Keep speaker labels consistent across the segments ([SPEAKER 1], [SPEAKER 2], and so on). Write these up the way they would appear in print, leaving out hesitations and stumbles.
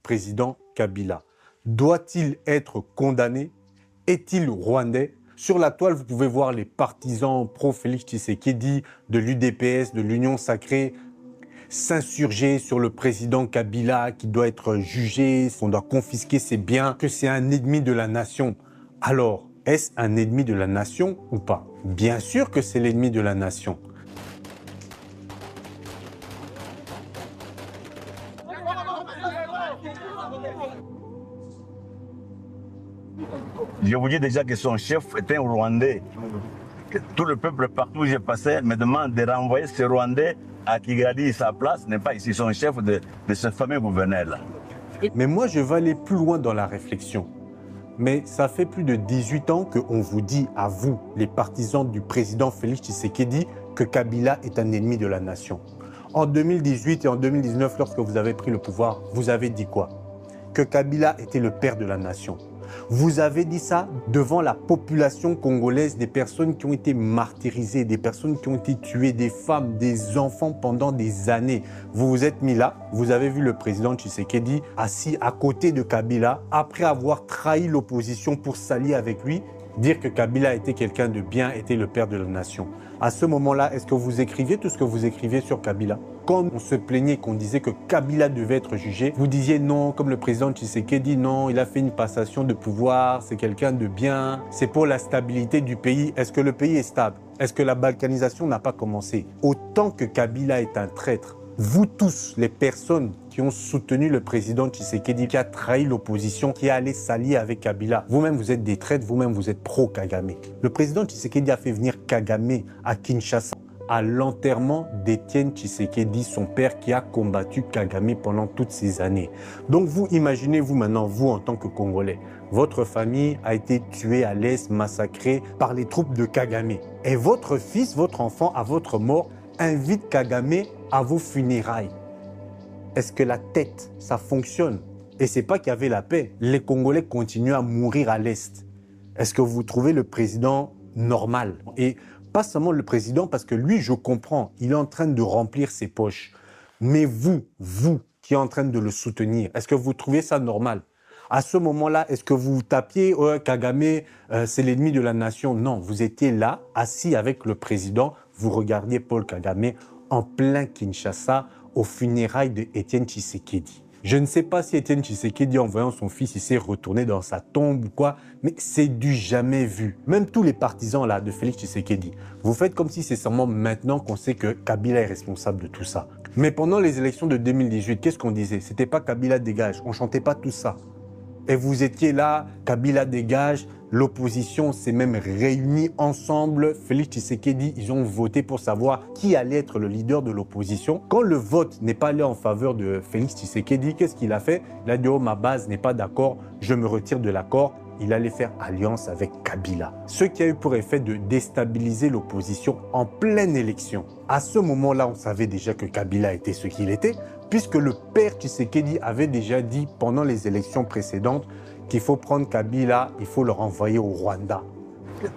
[SPEAKER 1] Président Kabila, doit-il être condamné? Est-il rwandais? Sur la toile, vous pouvez voir les partisans pro-Félix Tshisekedi de l'UDPS, de l'Union Sacrée, s'insurger sur le président Kabila qui doit être jugé, qu'on doit confisquer ses biens, que c'est un ennemi de la nation. Alors, est-ce un ennemi de la nation ou pas? Bien sûr que c'est l'ennemi de la nation.
[SPEAKER 2] Je vous dis déjà que son chef était un Rwandais. Que tout le peuple partout où j'ai passé me demande de renvoyer ce Rwandais à Kigali. Sa place n'est pas ici, son chef de ce fameux gouvernement-là.
[SPEAKER 1] Mais moi, je vais aller plus loin dans la réflexion. Mais ça fait plus de 18 ans qu'on vous dit, à vous, les partisans du président Félix Tshisekedi, que Kabila est un ennemi de la nation. En 2018 et en 2019, lorsque vous avez pris le pouvoir, vous avez dit quoi? Que Kabila était le père de la nation. Vous avez dit ça devant la population congolaise, des personnes qui ont été martyrisées, des personnes qui ont été tuées, des femmes, des enfants pendant des années. Vous vous êtes mis là, vous avez vu le président Tshisekedi assis à côté de Kabila, après avoir trahi l'opposition pour s'allier avec lui, dire que Kabila était quelqu'un de bien, était le père de la nation. À ce moment-là, est-ce que vous écriviez tout ce que vous écriviez sur Kabila? Quand on se plaignait, qu'on disait que Kabila devait être jugé, vous disiez non, comme le président Tshisekedi, non, il a fait une passation de pouvoir, c'est quelqu'un de bien, c'est pour la stabilité du pays. Est-ce que le pays est stable? Est-ce que la balkanisation n'a pas commencé? Autant que Kabila est un traître, vous tous, les personnes qui ont soutenu le président Tshisekedi, qui a trahi l'opposition, qui est allé s'allier avec Kabila, vous-même vous êtes des traîtres, vous-même vous êtes pro-Kagame. Le président Tshisekedi a fait venir Kagame à Kinshasa, à l'enterrement d'Étienne Tshisekedi, son père qui a combattu Kagame pendant toutes ces années. Donc vous imaginez-vous maintenant, vous en tant que Congolais, votre famille a été tuée à l'Est, massacrée par les troupes de Kagame. Et votre fils, votre enfant, à votre mort, invite Kagame à vos funérailles. Est-ce que la tête, ça fonctionne? Et c'est pas qu'il y avait la paix. Les Congolais continuent à mourir à l'Est. Est-ce que vous trouvez le président normal? Et pas seulement le président, parce que lui, je comprends, il est en train de remplir ses poches. Mais vous qui êtes en train de le soutenir, est-ce que vous trouvez ça normal? À ce moment-là, est-ce que vous tapiez Kagame, c'est l'ennemi de la nation? Non, vous étiez là, assis avec le président, vous regardiez Paul Kagame en plein Kinshasa, aux funérailles de Étienne Tshisekedi. Je ne sais pas si Étienne Tshisekedi, en voyant son fils, il s'est retourné dans sa tombe ou quoi, mais c'est du jamais vu. Même tous les partisans là de Félix Tshisekedi, vous faites comme si c'est seulement maintenant qu'on sait que Kabila est responsable de tout ça. Mais pendant les élections de 2018, qu'est-ce qu'on disait? C'était pas Kabila dégage, on chantait pas tout ça. Et vous étiez là, Kabila dégage, l'opposition s'est même réunie ensemble. Félix Tshisekedi, ils ont voté pour savoir qui allait être le leader de l'opposition. Quand le vote n'est pas allé en faveur de Félix Tshisekedi, qu'est-ce qu'il a fait? Il a dit, oh, ma base n'est pas d'accord, je me retire de l'accord. Il allait faire alliance avec Kabila. Ce qui a eu pour effet de déstabiliser l'opposition en pleine élection. À ce moment-là, on savait déjà que Kabila était ce qu'il était, puisque le père Tshisekedi avait déjà dit pendant les élections précédentes qu'il faut prendre Kabila, il faut le renvoyer au Rwanda.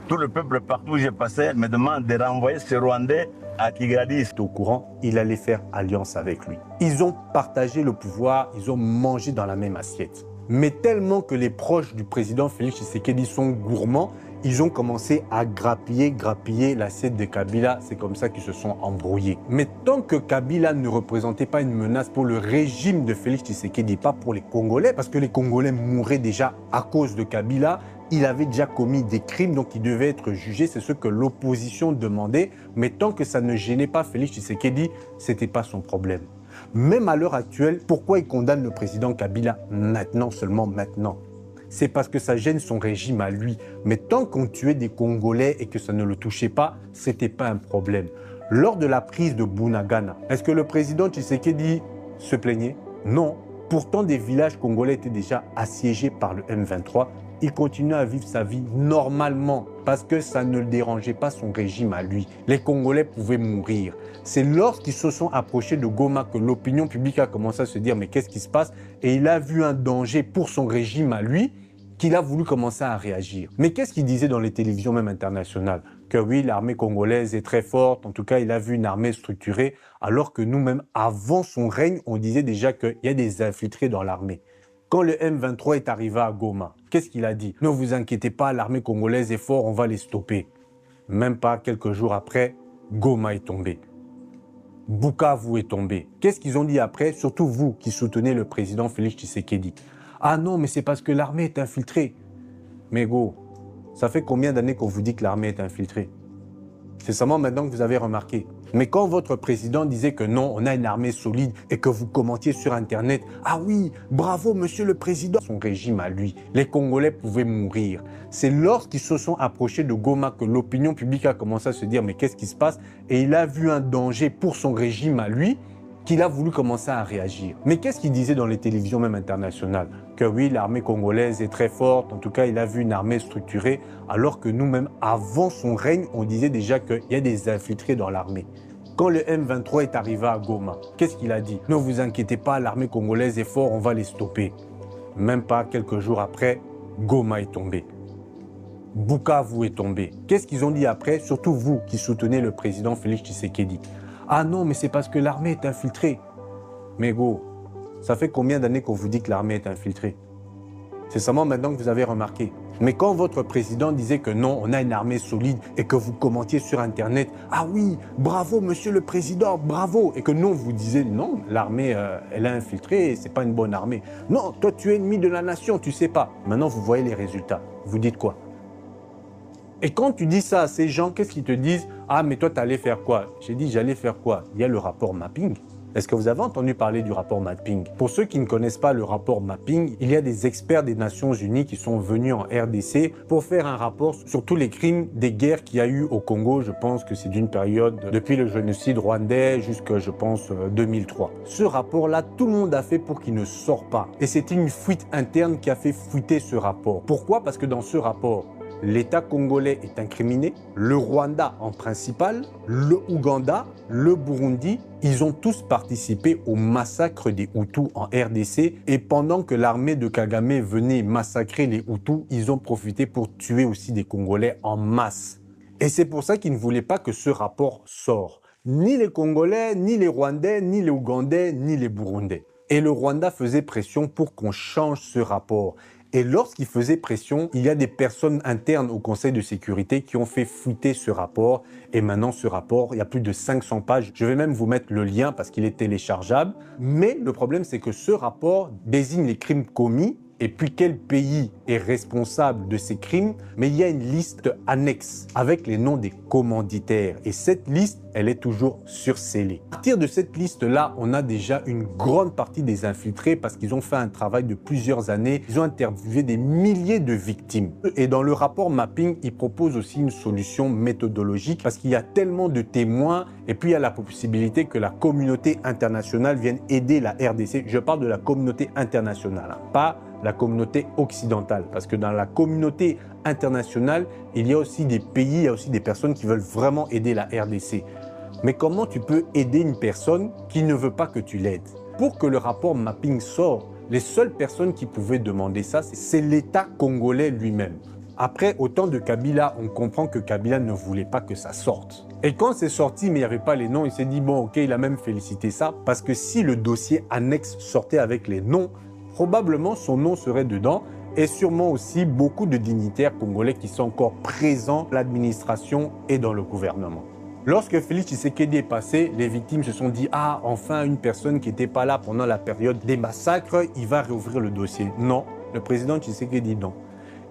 [SPEAKER 2] Tout le peuple partout où j'ai passé me demande de renvoyer ce Rwandais à Kigali.
[SPEAKER 1] Au courant, il allait faire alliance avec lui. Ils ont partagé le pouvoir, ils ont mangé dans la même assiette. Mais tellement que les proches du président Félix Tshisekedi sont gourmands, ils ont commencé à grappiller l'assiette de Kabila. C'est comme ça qu'ils se sont embrouillés. Mais tant que Kabila ne représentait pas une menace pour le régime de Félix Tshisekedi, pas pour les Congolais, parce que les Congolais mouraient déjà à cause de Kabila, il avait déjà commis des crimes, donc il devait être jugé. C'est ce que l'opposition demandait. Mais tant que ça ne gênait pas Félix Tshisekedi, ce n'était pas son problème. Même à l'heure actuelle, pourquoi il condamne le président Kabila maintenant, seulement maintenant? C'est parce que ça gêne son régime à lui. Mais tant qu'on tuait des Congolais et que ça ne le touchait pas, ce n'était pas un problème. Lors de la prise de Bunagana, est-ce que le président Tshisekedi se plaignait? Non. Pourtant, des villages congolais étaient déjà assiégés par le M23 il continuait à vivre sa vie normalement parce que ça ne le dérangeait pas son régime à lui. Les Congolais pouvaient mourir. C'est lorsqu'ils se sont approchés de Goma que l'opinion publique a commencé à se dire mais qu'est-ce qui se passe? Et il a vu un danger pour son régime à lui qu'il a voulu commencer à réagir. Mais qu'est-ce qu'il disait dans les télévisions même internationales? Que oui, l'armée congolaise est très forte, en tout cas il a vu une armée structurée, alors que nous-mêmes, avant son règne, on disait déjà qu'il y a des infiltrés dans l'armée. Quand le M23 est arrivé à Goma, qu'est-ce qu'il a dit? Ne vous inquiétez pas, l'armée congolaise est forte, on va les stopper. Même pas quelques jours après, Goma est tombé. Bukavu est tombé. Qu'est-ce qu'ils ont dit après? Surtout vous qui soutenez le président Félix Tshisekedi. Ah non, mais c'est parce que l'armée est infiltrée. Mais go, ça fait combien d'années qu'on vous dit que l'armée est infiltrée? C'est seulement maintenant que vous avez remarqué. Mais quand votre président disait que non, on a une armée solide et que vous commentiez sur Internet, ah oui, bravo monsieur le président, son régime à lui, les Congolais pouvaient mourir. C'est lorsqu'ils se sont approchés de Goma que l'opinion publique a commencé à se dire mais qu'est-ce qui se passe? Et il a vu un danger pour son régime à lui qu'il a voulu commencer à réagir. Mais qu'est-ce qu'il disait dans les télévisions même internationales? Que oui, l'armée congolaise est très forte, en tout cas il a vu une armée structurée, alors que nous-mêmes, avant son règne, on disait déjà qu'il y a des infiltrés dans l'armée. Quand le M23 est arrivé à Goma, qu'est-ce qu'il a dit? Ne vous inquiétez pas, l'armée congolaise est forte, on va les stopper. Même pas quelques jours après, Goma est tombé. Bukavu est tombé. Qu'est-ce qu'ils ont dit après? Surtout vous qui soutenez le président Félix Tshisekedi. Ah non, mais c'est parce que l'armée est infiltrée. Mais go, ça fait combien d'années qu'on vous dit que l'armée est infiltrée? C'est seulement maintenant que vous avez remarqué. Mais quand votre président disait que non, on a une armée solide et que vous commentiez sur Internet, ah oui, bravo monsieur le président, bravo, et que non, vous disiez non, l'armée, elle est infiltrée, c'est pas une bonne armée. Non, toi tu es ennemi de la nation, tu sais pas. Maintenant vous voyez les résultats. Vous dites quoi? Et quand tu dis ça à ces gens, qu'est-ce qu'ils te disent? Ah, mais toi, tu allais faire quoi? J'ai dit, j'allais faire quoi? Il y a le rapport mapping. Est-ce que vous avez entendu parler du rapport mapping? Pour ceux qui ne connaissent pas le rapport mapping, il y a des experts des Nations Unies qui sont venus en RDC pour faire un rapport sur tous les crimes des guerres qu'il y a eu au Congo. Je pense que c'est d'une période depuis le génocide rwandais jusqu'à, je pense, 2003. Ce rapport-là, tout le monde a fait pour qu'il ne sorte pas. Et c'était une fuite interne qui a fait fuiter ce rapport. Pourquoi? Parce que dans ce rapport, l'État congolais est incriminé, le Rwanda en principal, le Ouganda, le Burundi, ils ont tous participé au massacre des Hutus en RDC et pendant que l'armée de Kagame venait massacrer les Hutus, ils ont profité pour tuer aussi des Congolais en masse. Et c'est pour ça qu'ils ne voulaient pas que ce rapport sorte. Ni les Congolais, ni les Rwandais, ni les Ougandais, ni les Burundais. Et le Rwanda faisait pression pour qu'on change ce rapport. Et lorsqu'il faisait pression, il y a des personnes internes au Conseil de sécurité qui ont fait fuiter ce rapport. Et maintenant, ce rapport, il y a plus de 500 pages. Je vais même vous mettre le lien parce qu'il est téléchargeable. Mais le problème, c'est que ce rapport désigne les crimes commis et puis quel pays est responsable de ces crimes. Mais il y a une liste annexe avec les noms des commanditaires. Et cette liste, elle est toujours surcellée. À partir de cette liste-là, on a déjà une grande partie des infiltrés parce qu'ils ont fait un travail de plusieurs années. Ils ont interviewé des milliers de victimes. Et dans le rapport mapping, ils proposent aussi une solution méthodologique parce qu'il y a tellement de témoins et puis il y a la possibilité que la communauté internationale vienne aider la RDC. Je parle de la communauté internationale, pas la communauté occidentale. Parce que dans la communauté internationale, il y a aussi des pays, il y a aussi des personnes qui veulent vraiment aider la RDC. Mais comment tu peux aider une personne qui ne veut pas que tu l'aides? Pour que le rapport mapping sorte, les seules personnes qui pouvaient demander ça, c'est l'État congolais lui-même. Après, au temps de Kabila, on comprend que Kabila ne voulait pas que ça sorte. Et quand c'est sorti, mais il n'y avait pas les noms, il s'est dit, bon, ok, il a même félicité ça, parce que si le dossier annexe sortait avec les noms, probablement son nom serait dedans et sûrement aussi beaucoup de dignitaires congolais qui sont encore présents dans l'administration et dans le gouvernement. Lorsque Félix Tshisekedi est passé, les victimes se sont dit « Ah, enfin une personne qui n'était pas là pendant la période des massacres, il va réouvrir le dossier. » Non, le président Tshisekedi non.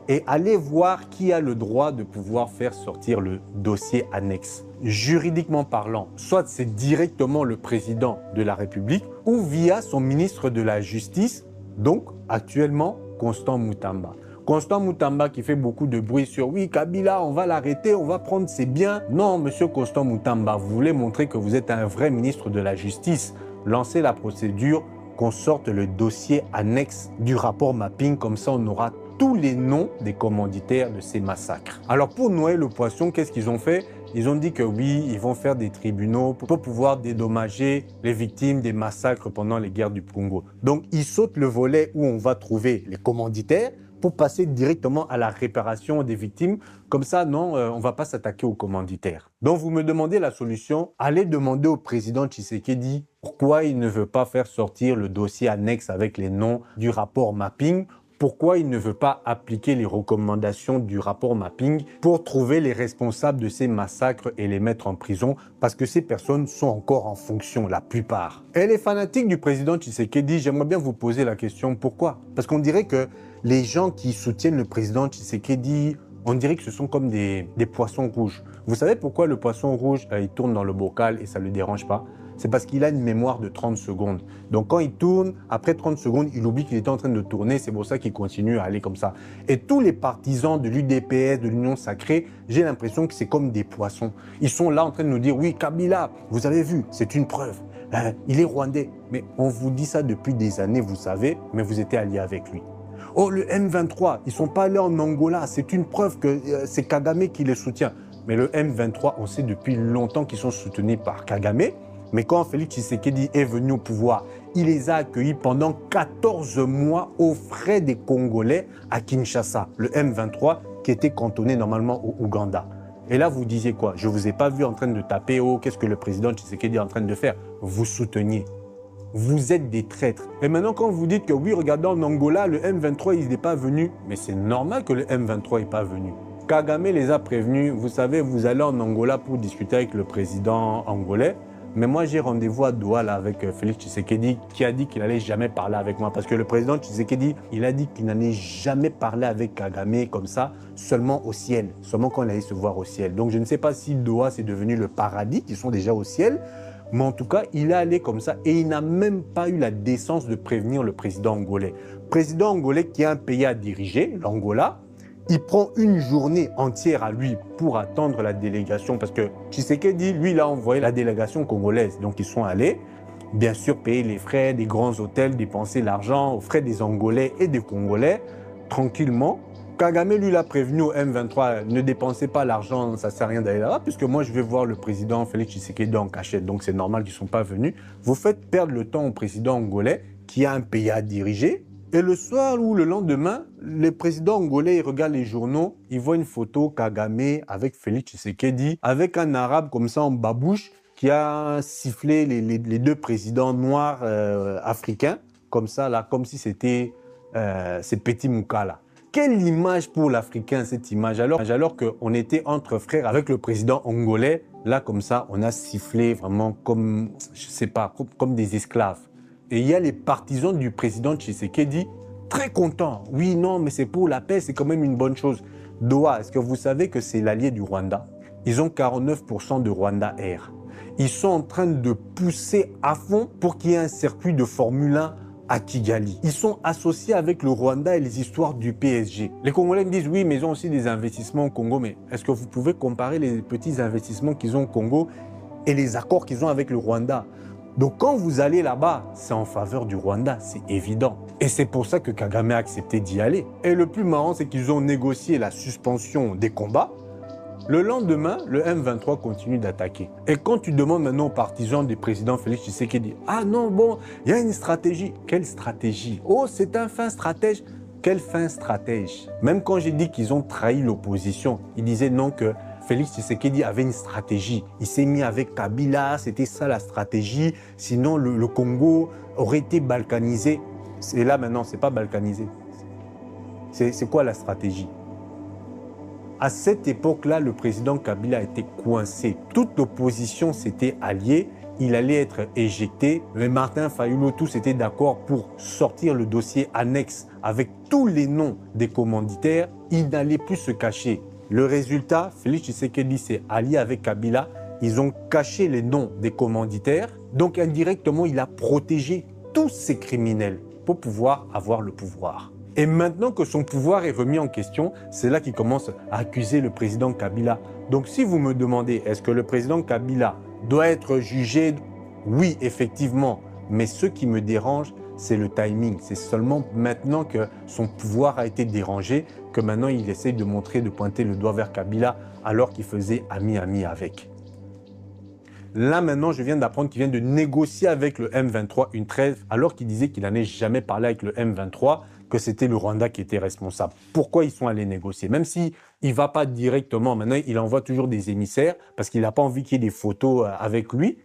[SPEAKER 1] Et allez voir qui a le droit de pouvoir faire sortir le dossier annexe. Juridiquement parlant, soit c'est directement le président de la République ou via son ministre de la Justice. Donc, actuellement, Constant Mutamba. Constant Mutamba qui fait beaucoup de bruit sur « Oui, Kabila, on va l'arrêter, on va prendre ses biens. » Non, monsieur Constant Mutamba, vous voulez montrer que vous êtes un vrai ministre de la Justice. Lancez la procédure, qu'on sorte le dossier annexe du rapport mapping. Comme ça, on aura tous les noms des commanditaires de ces massacres. Alors pour noyer le poisson, qu'est-ce qu'ils ont fait? Ils ont dit que oui, ils vont faire des tribunaux pour pouvoir dédommager les victimes des massacres pendant les guerres du Congo. Donc ils sautent le volet où on va trouver les commanditaires pour passer directement à la réparation des victimes. Comme ça, non, on ne va pas s'attaquer aux commanditaires. Donc vous me demandez la solution, allez demander au président Tshisekedi pourquoi il ne veut pas faire sortir le dossier annexe avec les noms du rapport mapping. Pourquoi il ne veut pas appliquer les recommandations du rapport mapping pour trouver les responsables de ces massacres et les mettre en prison? Parce que ces personnes sont encore en fonction, la plupart. Et les fanatiques du président Tshisekedi, j'aimerais bien vous poser la question, pourquoi? Parce qu'on dirait que les gens qui soutiennent le président Tshisekedi, on dirait que ce sont comme des poissons rouges. Vous savez pourquoi le poisson rouge, il tourne dans le bocal et ça ne le dérange pas? C'est parce qu'il a une mémoire de 30 secondes. Donc quand il tourne, après 30 secondes, il oublie qu'il était en train de tourner. C'est pour ça qu'il continue à aller comme ça. Et tous les partisans de l'UDPS, de l'Union Sacrée, j'ai l'impression que c'est comme des poissons. Ils sont là en train de nous dire, oui, Kabila, vous avez vu, c'est une preuve. Il est rwandais. Mais on vous dit ça depuis des années, vous savez, mais vous étiez alliés avec lui. Oh, le M23, ils ne sont pas allés en Angola. C'est une preuve que c'est Kagame qui les soutient. Mais le M23, on sait depuis longtemps qu'ils sont soutenus par Kagame. Mais quand Félix Tshisekedi est venu au pouvoir, il les a accueillis pendant 14 mois aux frais des Congolais à Kinshasa, le M23 qui était cantonné normalement au Ouganda. Et là, vous disiez quoi? Je ne vous ai pas vu en train de taper, oh, qu'est-ce que le président Tshisekedi est en train de faire? Vous souteniez. Vous êtes des traîtres. Et maintenant, quand vous dites que oui, regardez en Angola, le M23, il n'est pas venu, mais c'est normal que le M23 n'est pas venu. Kagame les a prévenus, vous savez, vous allez en Angola pour discuter avec le président angolais. Mais moi, j'ai rendez-vous à Douala là, avec Félix Tshisekedi qui a dit qu'il n'allait jamais parler avec moi. Parce que le président Tshisekedi, il a dit qu'il n'allait jamais parler avec Kagame comme ça, seulement au ciel. Seulement quand il allait se voir au ciel. Donc je ne sais pas si Doha, c'est devenu le paradis, ils sont déjà au ciel. Mais en tout cas, il est allé comme ça et il n'a même pas eu la décence de prévenir le président angolais. Président angolais qui a un pays à diriger, l'Angola. Il prend une journée entière à lui pour attendre la délégation parce que Tshisekedi, lui, il a envoyé la délégation congolaise. Donc, ils sont allés, bien sûr, payer les frais des grands hôtels, dépenser l'argent aux frais des Angolais et des Congolais, tranquillement. Kagame, lui, l'a prévenu au M23, ne dépensez pas l'argent, ça ne sert à rien d'aller là-bas, puisque moi, je vais voir le président Félix Tshisekedi en cachette. Donc, c'est normal qu'ils ne sont pas venus. Vous faites perdre le temps au président angolais qui a un pays à diriger. Et le soir ou le lendemain, le président angolais, il regarde les journaux, il voit une photo Kagame avec Félix Tshisekedi, avec un arabe comme ça en babouche, qui a sifflé les deux présidents noirs africains, comme ça, là, comme si c'était ces petits moukas là. Quelle image pour l'Africain, cette image, alors qu'on était entre frères avec le président angolais, là, comme ça, on a sifflé vraiment comme, je sais pas, comme des esclaves. Et il y a les partisans du président Tshisekedi très contents. Oui, non, mais c'est pour la paix, c'est quand même une bonne chose. Doha, est-ce que vous savez que c'est l'allié du Rwanda? Ils ont 49% de Rwanda Air. Ils sont en train de pousser à fond pour qu'il y ait un circuit de Formule 1 à Kigali. Ils sont associés avec le Rwanda et les histoires du PSG. Les Congolais me disent, oui, mais ils ont aussi des investissements au Congo. Mais est-ce que vous pouvez comparer les petits investissements qu'ils ont au Congo et les accords qu'ils ont avec le Rwanda? Donc quand vous allez là-bas, c'est en faveur du Rwanda, c'est évident. Et c'est pour ça que Kagame a accepté d'y aller. Et le plus marrant, c'est qu'ils ont négocié la suspension des combats. Le lendemain, le M23 continue d'attaquer. Et quand tu demandes maintenant aux partisans du président Félix Tshisekedi, ah non, bon, il y a une stratégie. Quelle stratégie? Oh, c'est un fin stratège. Quel fin stratège? Même quand j'ai dit qu'ils ont trahi l'opposition, ils disaient non que Félix Tshisekedi avait une stratégie. Il s'est mis avec Kabila, c'était ça la stratégie. Sinon, le Congo aurait été balkanisé. Et là, maintenant, ce n'est pas balkanisé. C'est quoi la stratégie? À cette époque-là, le président Kabila était coincé. Toute l'opposition s'était alliée. Il allait être éjecté. Mais Martin Fayulu, tous étaient d'accord pour sortir le dossier annexe avec tous les noms des commanditaires. Il n'allait plus se cacher. Le résultat, Félix Tshisekedi s'est allié avec Kabila. Ils ont caché les noms des commanditaires. Donc indirectement, il a protégé tous ces criminels pour pouvoir avoir le pouvoir. Et maintenant que son pouvoir est remis en question, c'est là qu'il commence à accuser le président Kabila. Donc si vous me demandez, est-ce que le président Kabila doit être jugé? Oui, effectivement. Mais ce qui me dérange, c'est le timing. C'est seulement maintenant que son pouvoir a été dérangé que maintenant il essaye de montrer, de pointer le doigt vers Kabila alors qu'il faisait ami-ami avec. Là maintenant, je viens d'apprendre qu'il vient de négocier avec le M23 une trêve alors qu'il disait qu'il n'en ait jamais parlé avec le M23, que c'était le Rwanda qui était responsable. Pourquoi ils sont allés négocier? Même s'il ne va pas directement, maintenant il envoie toujours des émissaires parce qu'il n'a pas envie qu'il y ait des photos avec lui.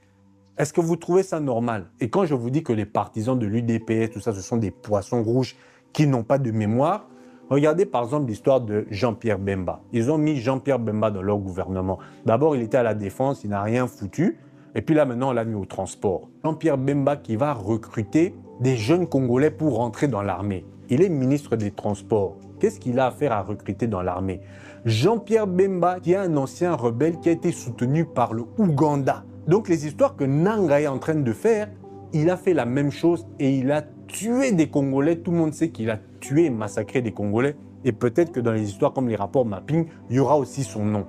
[SPEAKER 1] Est-ce que vous trouvez ça normal? Et quand je vous dis que les partisans de l'UDPS, tout ça, ce sont des poissons rouges qui n'ont pas de mémoire, regardez par exemple l'histoire de Jean-Pierre Bemba. Ils ont mis Jean-Pierre Bemba dans leur gouvernement. D'abord, il était à la défense, il n'a rien foutu. Et puis là, maintenant, on l'a mis au transport. Jean-Pierre Bemba qui va recruter des jeunes Congolais pour rentrer dans l'armée. Il est ministre des Transports. Qu'est-ce qu'il a à faire à recruter dans l'armée? Jean-Pierre Bemba, qui est un ancien rebelle qui a été soutenu par le Ouganda. Donc les histoires que Nanga est en train de faire, il a fait la même chose et il a tué des Congolais. Tout le monde sait qu'il a tué et massacré des Congolais. Et peut-être que dans les histoires comme les rapports mapping, il y aura aussi son nom.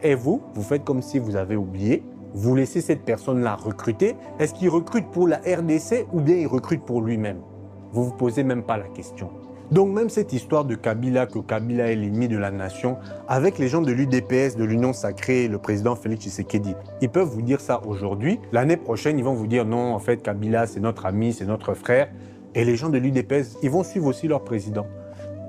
[SPEAKER 1] Et vous, vous faites comme si vous avez oublié. Vous laissez cette personne-là recruter. Est-ce qu'il recrute pour la RDC ou bien il recrute pour lui-même? Vous ne vous posez même pas la question. Donc même cette histoire de Kabila, que Kabila est l'ennemi de la nation, avec les gens de l'UDPS, de l'Union Sacrée, le président Félix Tshisekedi, ils peuvent vous dire ça aujourd'hui. L'année prochaine, ils vont vous dire non, en fait, Kabila, c'est notre ami, c'est notre frère. Et les gens de l'UDPS, ils vont suivre aussi leur président.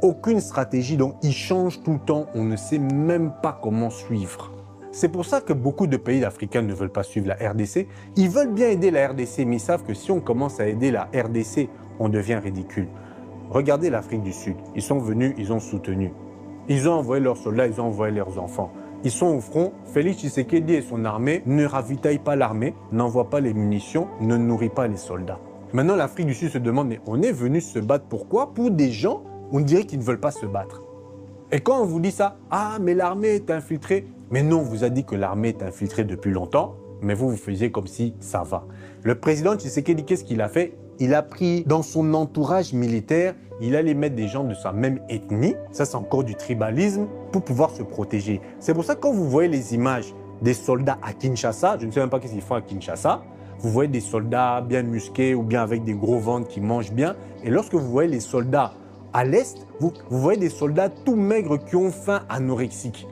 [SPEAKER 1] Aucune stratégie, donc ils changent tout le temps. On ne sait même pas comment suivre. C'est pour ça que beaucoup de pays africains ne veulent pas suivre la RDC. Ils veulent bien aider la RDC, mais ils savent que si on commence à aider la RDC, on devient ridicule. Regardez l'Afrique du Sud. Ils sont venus, ils ont soutenu. Ils ont envoyé leurs soldats, ils ont envoyé leurs enfants. Ils sont au front. Félix Tshisekedi et son armée ne ravitaillent pas l'armée, n'envoient pas les munitions, ne nourrissent pas les soldats. Maintenant, l'Afrique du Sud se demande, mais on est venu se battre pourquoi? Pour des gens, on dirait qu'ils ne veulent pas se battre. Et quand on vous dit ça, ah, mais l'armée est infiltrée. Mais non, on vous a dit que l'armée est infiltrée depuis longtemps, mais vous, vous faisiez comme si ça va. Le président Tshisekedi, qu'est-ce qu'il a fait? Il a pris dans son entourage militaire, il allait mettre des gens de sa même ethnie, ça c'est encore du tribalisme, pour pouvoir se protéger. C'est pour ça que quand vous voyez les images des soldats à Kinshasa, je ne sais même pas ce qu'ils font à Kinshasa, vous voyez des soldats bien musqués ou bien avec des gros ventres qui mangent bien. Et lorsque vous voyez les soldats à l'Est, vous voyez des soldats tout maigres qui ont faim, anorexiques.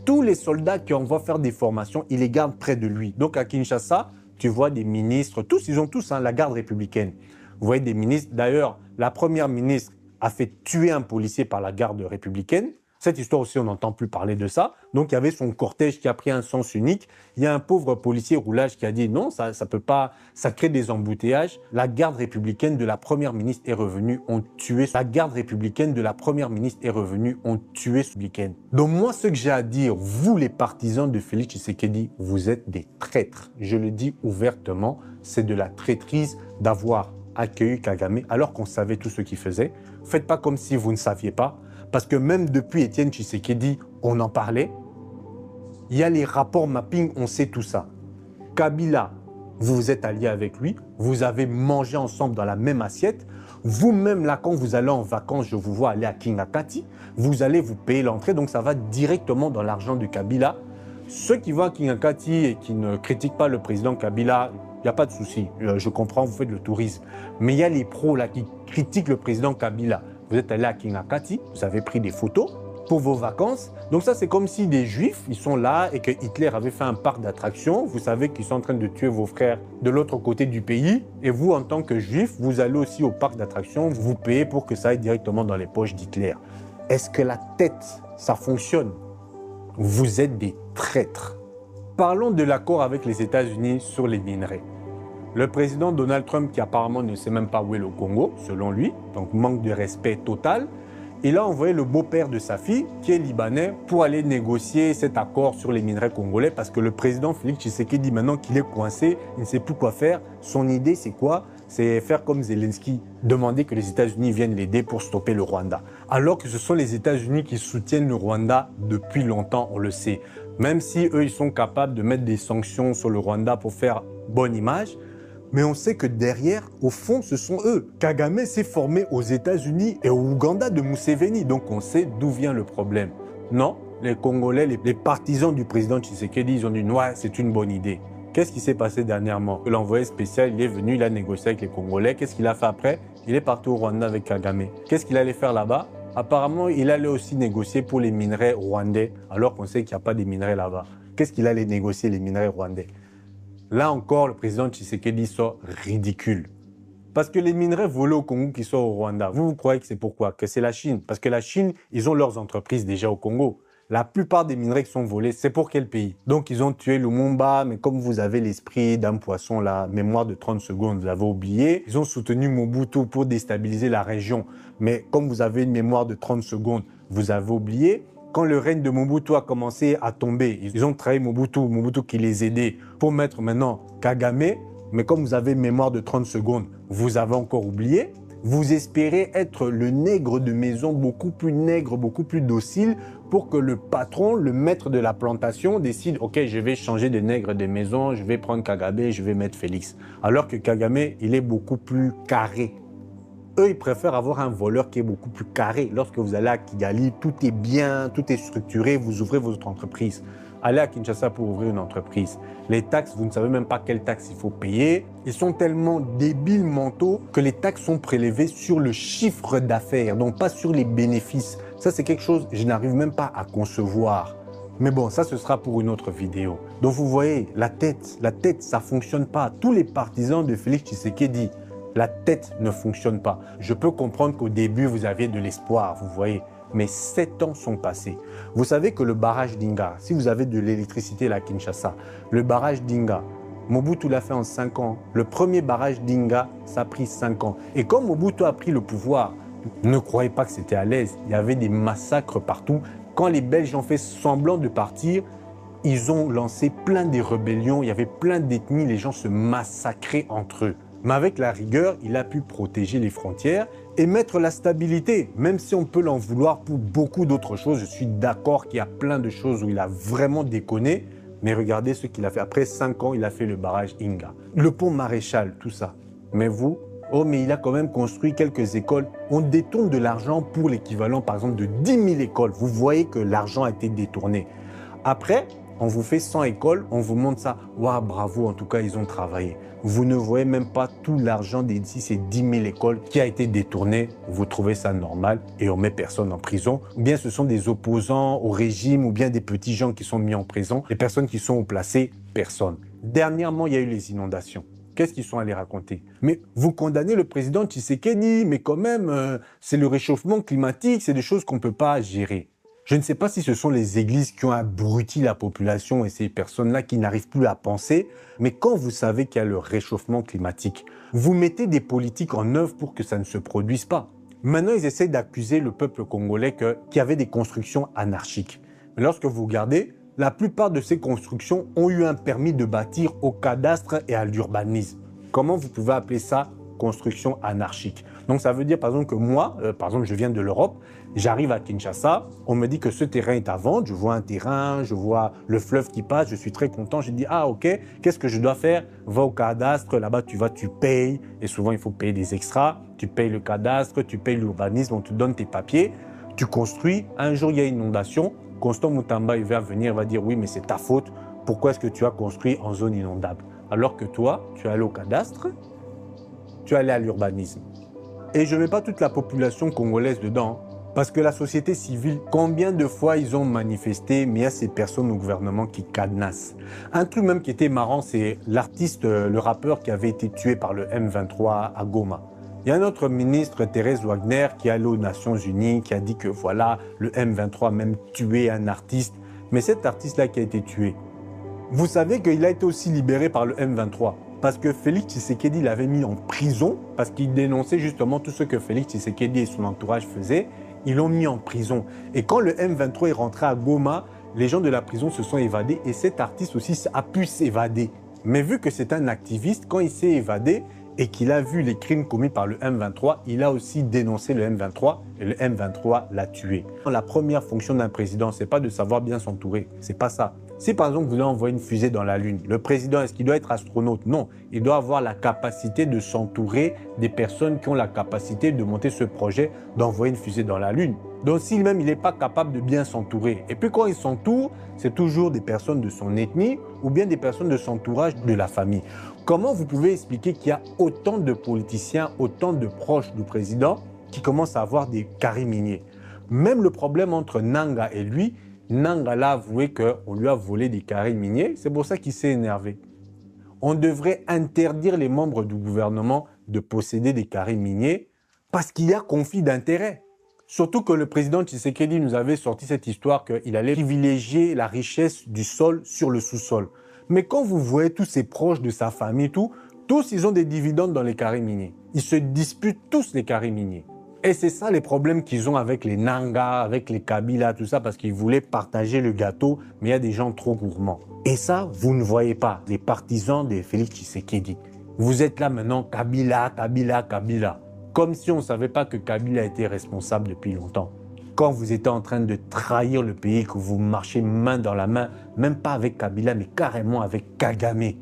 [SPEAKER 1] Tous les soldats qui envoient faire des formations, il les garde près de lui. Donc à Kinshasa, tu vois des ministres, tous, ils ont tous la garde républicaine. Vous voyez des ministres. D'ailleurs, la première ministre a fait tuer un policier par la garde républicaine. Cette histoire aussi, on n'entend plus parler de ça. Donc, il y avait son cortège qui a pris un sens unique. Il y a un pauvre policier roulage qui a dit non, ça peut pas, ça crée des embouteillages. La garde républicaine de la première ministre est revenue, ont tué. La garde républicaine de la première ministre est revenue, ont tué ce week-end. Donc, moi, ce que j'ai à dire, vous les partisans de Félix Tshisekedi, vous êtes des traîtres. Je le dis ouvertement, c'est de la traîtrise d'avoir accueilli Kagame alors qu'on savait tout ce qu'il faisait. Faites pas comme si vous ne saviez pas. Parce que même depuis Étienne Tshisekedi, on en parlait. Il y a les rapports mapping, on sait tout ça. Kabila, vous vous êtes allié avec lui, vous avez mangé ensemble dans la même assiette. Vous-même, là, quand vous allez en vacances, je vous vois aller à Kingakati, vous allez vous payer l'entrée, donc ça va directement dans l'argent de Kabila. Ceux qui vont à Kingakati et qui ne critiquent pas le président Kabila, il n'y a pas de souci, je comprends, vous faites le tourisme. Mais il y a les pros là qui critiquent le président Kabila. Vous êtes allé à Kingakati, vous avez pris des photos pour vos vacances. Donc ça, c'est comme si des Juifs, ils sont là et que Hitler avait fait un parc d'attractions. Vous savez qu'ils sont en train de tuer vos frères de l'autre côté du pays. Et vous, en tant que Juif, vous allez aussi au parc d'attractions, vous payez pour que ça aille directement dans les poches d'Hitler. Est-ce que la tête, ça fonctionne? Vous êtes des traîtres. Parlons de l'accord avec les États-Unis sur les minerais. Le président Donald Trump, qui apparemment ne sait même pas où est le Congo, selon lui, donc manque de respect total, il a envoyé le beau-père de sa fille, qui est libanais, pour aller négocier cet accord sur les minerais congolais, parce que le président Félix Tshisekedi, maintenant qu'il est coincé, il ne sait plus quoi faire. Son idée, c'est quoi? C'est faire comme Zelensky, demander que les États-Unis viennent l'aider pour stopper le Rwanda. Alors que ce sont les États-Unis qui soutiennent le Rwanda depuis longtemps, on le sait. Même si eux, ils sont capables de mettre des sanctions sur le Rwanda pour faire bonne image, mais on sait que derrière, au fond, ce sont eux. Kagame s'est formé aux États-Unis et au Ouganda de Museveni, donc on sait d'où vient le problème. Non, les Congolais, les partisans du président Tshisekedi, ils ont dit « ouais, c'est une bonne idée ». Qu'est-ce qui s'est passé dernièrement? L'envoyé spécial, il est venu, il a négocié avec les Congolais. Qu'est-ce qu'il a fait après? Il est parti au Rwanda avec Kagame. Qu'est-ce qu'il allait faire là-bas? Apparemment, il allait aussi négocier pour les minerais rwandais, alors qu'on sait qu'il n'y a pas de minerais là-bas. Qu'est-ce qu'il allait négocier, les minerais rwandais? Là encore, le président Tshisekedi sort ridicule. Parce que les minerais volés au Congo qui sont au Rwanda, vous croyez que c'est pourquoi? Que c'est la Chine? Parce que la Chine, ils ont leurs entreprises déjà au Congo. La plupart des minerais qui sont volés, c'est pour quel pays? Donc, ils ont tué Lumumba, mais comme vous avez l'esprit d'un poisson, la mémoire de 30 secondes, vous l'avez oublié. Ils ont soutenu Mobutu pour déstabiliser la région. Mais comme vous avez une mémoire de 30 secondes, vous avez oublié. Quand le règne de Mobutu a commencé à tomber, ils ont trahi Mobutu qui les aidait pour mettre maintenant Kagame. Mais comme vous avez une mémoire de 30 secondes, vous avez encore oublié. Vous espérez être le nègre de maison, beaucoup plus nègre, beaucoup plus docile, pour que le patron, le maître de la plantation, décide « Ok, je vais changer de nègre de maison, je vais prendre Kagame, je vais mettre Félix. » Alors que Kagame, il est beaucoup plus carré. Eux, ils préfèrent avoir un voleur qui est beaucoup plus carré. Lorsque vous allez à Kigali, tout est bien, tout est structuré, vous ouvrez votre entreprise. Allez à Kinshasa pour ouvrir une entreprise. Les taxes, vous ne savez même pas quelles taxes il faut payer. Ils sont tellement débiles mentaux que les taxes sont prélevées sur le chiffre d'affaires, donc pas sur les bénéfices. Ça, c'est quelque chose que je n'arrive même pas à concevoir. Mais bon, ça, ce sera pour une autre vidéo. Donc, vous voyez, la tête, ça ne fonctionne pas. Tous les partisans de Félix Tshisekedi, la tête ne fonctionne pas. Je peux comprendre qu'au début, vous aviez de l'espoir, vous voyez. Mais 7 ans sont passés. Vous savez que le barrage d'Inga, si vous avez de l'électricité à Kinshasa, le barrage d'Inga, Mobutu l'a fait en 5 ans. Le premier barrage d'Inga, ça a pris 5 ans. Et comme Mobutu a pris le pouvoir, ne croyez pas que c'était à l'aise. Il y avait des massacres partout. Quand les Belges ont fait semblant de partir, ils ont lancé plein de rébellions. Il y avait plein d'ethnies. Les gens se massacraient entre eux. Mais avec la rigueur, il a pu protéger les frontières et mettre la stabilité. Même si on peut l'en vouloir pour beaucoup d'autres choses, je suis d'accord qu'il y a plein de choses où il a vraiment déconné. Mais regardez ce qu'il a fait. Après 5 ans, il a fait le barrage Inga. Le pont Maréchal, tout ça. Mais vous, oh mais il a quand même construit quelques écoles. On détourne de l'argent pour l'équivalent par exemple de 10 000 écoles. Vous voyez que l'argent a été détourné. Après, on vous fait 100 écoles, on vous montre ça. Waouh, bravo, en tout cas, ils ont travaillé. Vous ne voyez même pas tout l'argent d'ici ces 10 000 écoles qui a été détourné. Vous trouvez ça normal et on met personne en prison. Ou bien ce sont des opposants au régime ou bien des petits gens qui sont mis en prison. Les personnes qui sont placées, personne. Dernièrement, il y a eu les inondations. Qu'est-ce qu'ils sont allés raconter? Mais vous condamnez le président Tshisekedi, mais quand même, c'est le réchauffement climatique, c'est des choses qu'on ne peut pas gérer. Je ne sais pas si ce sont les églises qui ont abruti la population et ces personnes-là qui n'arrivent plus à penser, mais quand vous savez qu'il y a le réchauffement climatique, vous mettez des politiques en œuvre pour que ça ne se produise pas. Maintenant, ils essaient d'accuser le peuple congolais qu'il y avait des constructions anarchiques. Mais lorsque vous regardez, la plupart de ces constructions ont eu un permis de bâtir au cadastre et à l'urbanisme. Comment vous pouvez appeler ça construction anarchique? Donc ça veut dire par exemple que moi, par exemple je viens de l'Europe, j'arrive à Kinshasa, on me dit que ce terrain est à vendre, je vois un terrain, je vois le fleuve qui passe, je suis très content, je dis ah ok, qu'est-ce que je dois faire? Va au cadastre, là-bas tu vas, tu payes, et souvent il faut payer des extras, tu payes le cadastre, tu payes l'urbanisme, on te donne tes papiers, tu construis, un jour il y a une inondation, Constant Moutamba il va venir, va dire oui mais c'est ta faute, pourquoi est-ce que tu as construit en zone inondable? Alors que toi, tu es allé au cadastre, tu es allé à l'urbanisme. Et je ne mets pas toute la population congolaise dedans, parce que la société civile, combien de fois ils ont manifesté, mais il y a ces personnes au gouvernement qui cadenassent. Un truc même qui était marrant, c'est l'artiste, le rappeur qui avait été tué par le M23 à Goma. Il y a notre ministre, Thérèse Wagner, qui est allée aux Nations Unies, qui a dit que voilà, le M23 a même tué un artiste. Mais cet artiste-là qui a été tué, vous savez qu'il a été aussi libéré par le M23. Parce que Félix Tshisekedi l'avait mis en prison, parce qu'il dénonçait justement tout ce que Félix Tshisekedi et son entourage faisaient. Ils l'ont mis en prison. Et quand le M23 est rentré à Goma, les gens de la prison se sont évadés et cet artiste aussi a pu s'évader. Mais vu que c'est un activiste, quand il s'est évadé et qu'il a vu les crimes commis par le M23, il a aussi dénoncé le M23 et le M23 l'a tué. La première fonction d'un président, ce n'est pas de savoir bien s'entourer, c'est pas ça. Si par exemple vous voulez envoyer une fusée dans la Lune, le président, est-ce qu'il doit être astronaute? Non, il doit avoir la capacité de s'entourer des personnes qui ont la capacité de monter ce projet, d'envoyer une fusée dans la Lune. Donc si même il n'est pas capable de bien s'entourer, et puis quand il s'entoure, c'est toujours des personnes de son ethnie ou bien des personnes de son entourage, de la famille. Comment vous pouvez expliquer qu'il y a autant de politiciens, autant de proches du président qui commencent à avoir des carrés miniers? Même le problème entre Nanga et lui, Nanga l'a avoué qu'on lui a volé des carrés miniers, c'est pour ça qu'il s'est énervé. On devrait interdire les membres du gouvernement de posséder des carrés miniers parce qu'il y a conflit d'intérêts. Surtout que le président Tshisekedi nous avait sorti cette histoire qu'il allait privilégier la richesse du sol sur le sous-sol. Mais quand vous voyez tous ses proches de sa famille, tous ils ont des dividendes dans les carrés miniers. Ils se disputent tous les carrés miniers. Et c'est ça les problèmes qu'ils ont avec les Nanga, avec les Kabila, tout ça, parce qu'ils voulaient partager le gâteau, mais il y a des gens trop gourmands. Et ça, vous ne voyez pas, les partisans de Félix Tshisekedi. Vous êtes là maintenant, Kabila, Kabila, Kabila. Comme si on ne savait pas que Kabila était responsable depuis longtemps. Quand vous étiez en train de trahir le pays, que vous marchez main dans la main, même pas avec Kabila, mais carrément avec Kagame.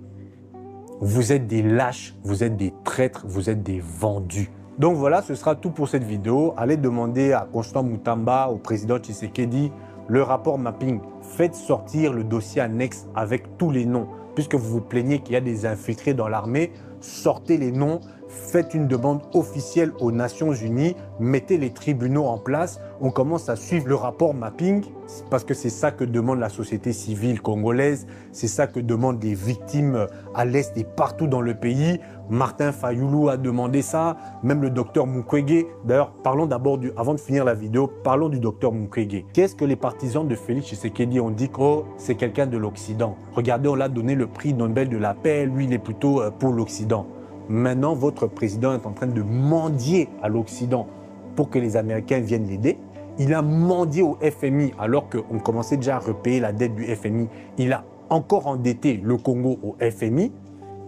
[SPEAKER 1] Vous êtes des lâches, vous êtes des traîtres, vous êtes des vendus. Donc voilà, ce sera tout pour cette vidéo. Allez demander à Constant Moutamba, au président Tshisekedi, le rapport mapping. Faites sortir le dossier annexe avec tous les noms. Puisque vous vous plaignez qu'il y a des infiltrés dans l'armée, sortez les noms, faites une demande officielle aux Nations Unies, mettez les tribunaux en place, on commence à suivre le rapport mapping, parce que c'est ça que demande la société civile congolaise, c'est ça que demandent les victimes à l'Est et partout dans le pays. Martin Fayoulou a demandé ça, même le docteur Mukwege. D'ailleurs, parlons d'abord, avant de finir la vidéo, parlons du docteur Mukwege. Qu'est-ce que les partisans de Félix Tshisekedi ont dit? Oh, c'est quelqu'un de l'Occident. Regardez, on l'a donné le prix Nobel de la paix, lui il est plutôt pour l'Occident. Maintenant, votre président est en train de mendier à l'Occident pour que les Américains viennent l'aider. Il a mendié au FMI alors qu'on commençait déjà à repayer la dette du FMI. Il a encore endetté le Congo au FMI.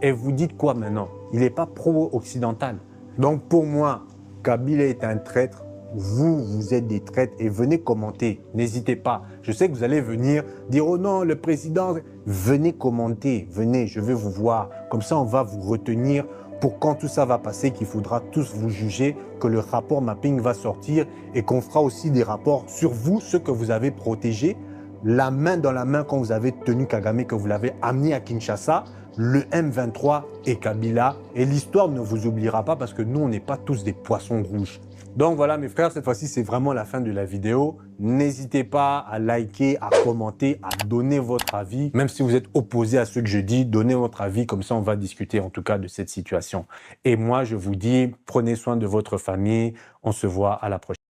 [SPEAKER 1] Et vous dites quoi maintenant? Il n'est pas pro-occidental. Donc pour moi, Kabila est un traître. Vous êtes des traîtres et venez commenter. N'hésitez pas. Je sais que vous allez venir dire « Oh non, le président… » Venez commenter, venez, je veux vous voir. Comme ça, on va vous retenir pour quand tout ça va passer, qu'il faudra tous vous juger, que le rapport mapping va sortir et qu'on fera aussi des rapports sur vous, ceux que vous avez protégés, la main dans la main quand vous avez tenu Kagame, que vous l'avez amené à Kinshasa, le M23 et Kabila. Et l'histoire ne vous oubliera pas parce que nous, on n'est pas tous des poissons rouges. Donc voilà mes frères, cette fois-ci, c'est vraiment la fin de la vidéo. N'hésitez pas à liker, à commenter, à donner votre avis. Même si vous êtes opposé à ce que je dis, donnez votre avis. Comme ça, on va discuter en tout cas de cette situation. Et moi, je vous dis, prenez soin de votre famille. On se voit à la prochaine.